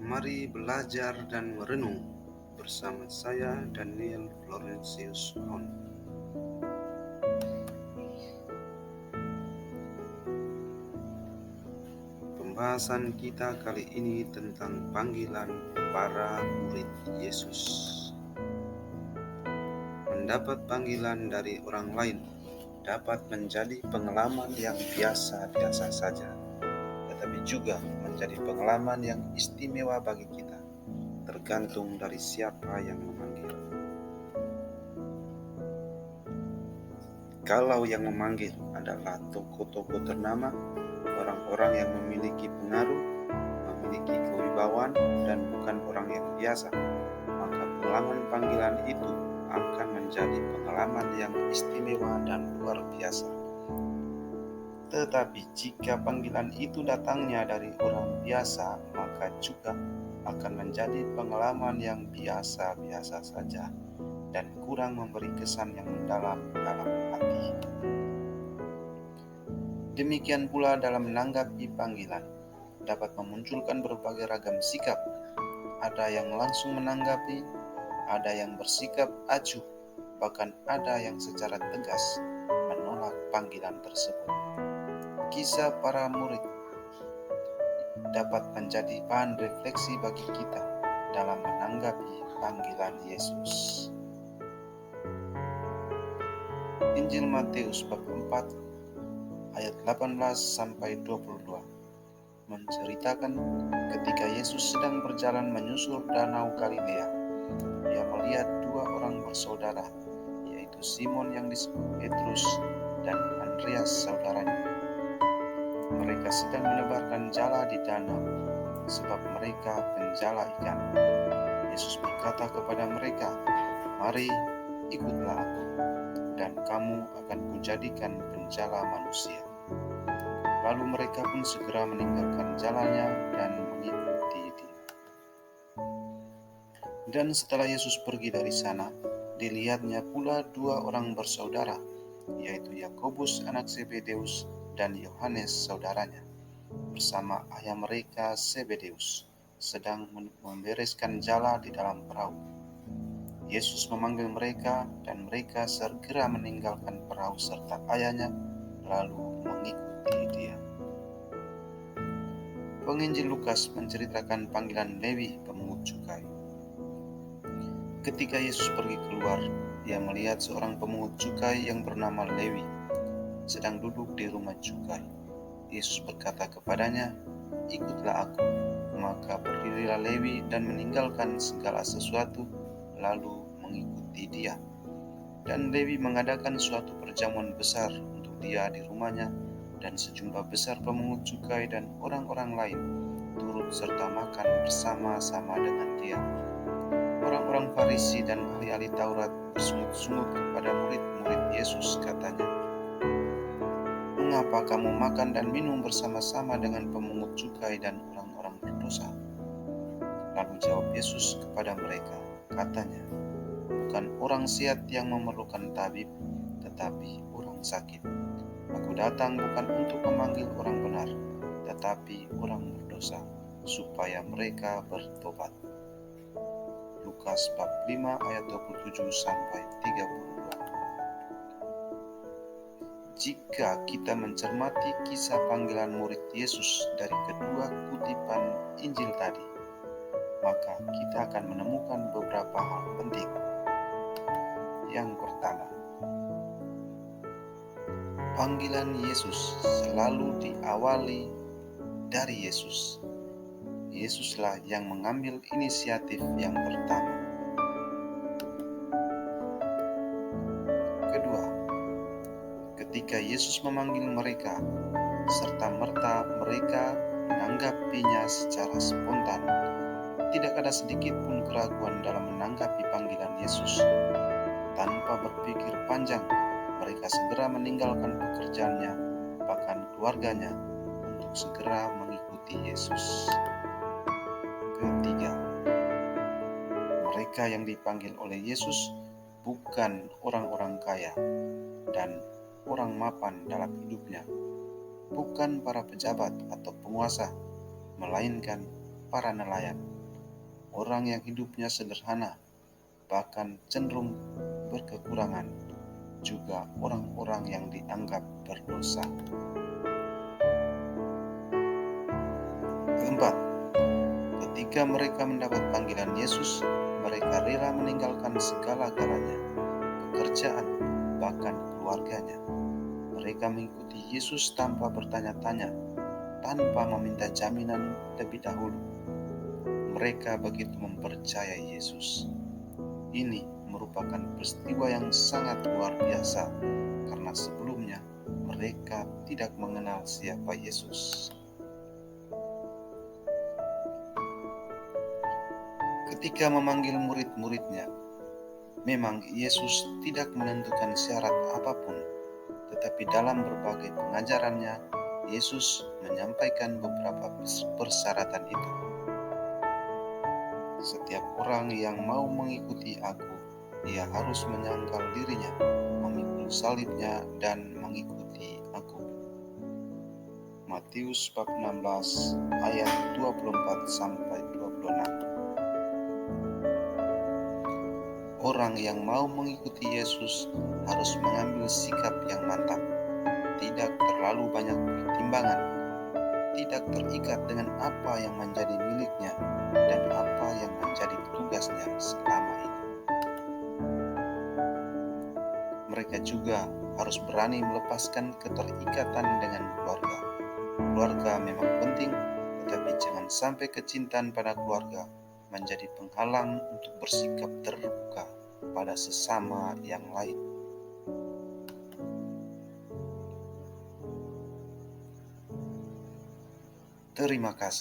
Mari belajar dan merenung bersama saya Daniel Florentius Hon. Pembahasan kita kali ini tentang panggilan para murid Yesus. Mendapat panggilan dari orang lain dapat menjadi pengalaman yang biasa-biasa saja, tetapi juga menjadi pengalaman yang istimewa bagi kita, tergantung dari siapa yang memanggil. Kalau yang memanggil adalah tokoh-tokoh ternama, orang-orang yang memiliki pengaruh, memiliki kewibawaan, dan bukan orang yang biasa, maka pengalaman panggilan itu akan menjadi pengalaman yang istimewa dan luar biasa. Tetapi jika panggilan itu datangnya dari orang biasa, maka juga akan menjadi pengalaman yang biasa-biasa saja dan kurang memberi kesan yang mendalam dalam hati. Demikian pula dalam menanggapi panggilan, dapat memunculkan berbagai ragam sikap. Ada yang langsung menanggapi, ada yang bersikap acuh, bahkan ada yang secara tegas menolak panggilan tersebut. Kisah para murid dapat menjadi bahan refleksi bagi kita dalam menanggapi panggilan Yesus. Injil Matius bab 4 ayat 18 sampai 22 menceritakan ketika Yesus sedang berjalan menyusur danau Galilea, ia melihat dua orang bersaudara, yaitu Simon yang disebut Petrus dan Andreas saudaranya. Mereka sedang menebarkan jala di danau, sebab mereka penjala ikan. Yesus berkata kepada mereka, "Mari, ikutlah aku, dan kamu akan kujadikan penjala manusia." Lalu mereka pun segera meninggalkan jalannya dan mengikuti dia. Dan setelah Yesus pergi dari sana, dilihatnya pula dua orang bersaudara, yaitu Yakobus anak Zebedeus dan Yohanes saudaranya, bersama ayah mereka Zebedeus, sedang membereskan jala di dalam perahu. Yesus memanggil mereka, dan mereka segera meninggalkan perahu serta ayahnya, lalu mengikuti dia. Penginjil Lukas menceritakan panggilan Lewi pemungut cukai. Ketika Yesus pergi keluar, dia melihat seorang pemungut cukai yang bernama Lewi sedang duduk di rumah cukai. Yesus berkata kepadanya, "Ikutlah aku." Maka berdirilah Lewi dan meninggalkan segala sesuatu, lalu mengikuti dia. Dan Lewi mengadakan suatu perjamuan besar untuk dia di rumahnya, dan sejumlah besar pemungut cukai dan orang-orang lain turut serta makan bersama-sama dengan dia. Orang-orang Farisi dan ahli-ahli Taurat bersungut-sungut kepada murid-murid Yesus, katanya, "Mengapa kamu makan dan minum bersama-sama dengan pemungut cukai dan orang-orang berdosa?" Lalu jawab Yesus kepada mereka, katanya, "Bukan orang sehat yang memerlukan tabib, tetapi orang sakit. Aku datang bukan untuk memanggil orang benar, tetapi orang berdosa, supaya mereka bertobat." Lukas bab 5 ayat 27 sampai 32. Jika kita mencermati kisah panggilan murid Yesus dari kedua kutipan Injil tadi, maka kita akan menemukan beberapa hal penting. Yang pertama, panggilan Yesus selalu diawali dari Yesus. Yesuslah yang mengambil inisiatif yang pertama. Kedua, ketika Yesus memanggil mereka, serta-merta mereka menanggapinya secara spontan. Tidak ada sedikit pun keraguan dalam menanggapi panggilan Yesus. Tanpa berpikir panjang, mereka segera meninggalkan pekerjaannya, bahkan keluarganya, untuk segera mengikuti Yesus. Ketiga, mereka yang dipanggil oleh Yesus bukan orang-orang kaya dan orang mapan dalam hidupnya, bukan para pejabat atau penguasa, melainkan para nelayan, orang yang hidupnya sederhana, bahkan cenderung berkekurangan, juga orang-orang yang dianggap berdosa. Keempat, ketika mereka mendapat panggilan Yesus, mereka rela meninggalkan segala-galanya, pekerjaan, bahkan keluarganya. Mereka mengikuti Yesus tanpa bertanya-tanya, tanpa meminta jaminan lebih dahulu. Mereka begitu mempercayai Yesus. Ini merupakan peristiwa yang sangat luar biasa, karena sebelumnya mereka tidak mengenal siapa Yesus. Ketika memanggil murid-muridnya, memang Yesus tidak menentukan syarat apapun, tetapi dalam berbagai pengajarannya, Yesus menyampaikan beberapa persyaratan itu. Setiap orang yang mau mengikuti Aku, ia harus menyangkal dirinya, memikul salibnya, dan mengikuti Aku. Matius bab 16 ayat 24-26. Orang yang mau mengikuti Yesus harus mengambil sikap yang mantap, tidak terlalu banyak pertimbangan, tidak terikat dengan apa yang menjadi miliknya dan apa yang menjadi tugasnya selama ini. Mereka juga harus berani melepaskan keterikatan dengan keluarga. Keluarga memang penting, tetapi jangan sampai kecintaan pada keluarga menjadi penghalang untuk bersikap terbuka pada sesama yang lain. Terima kasih.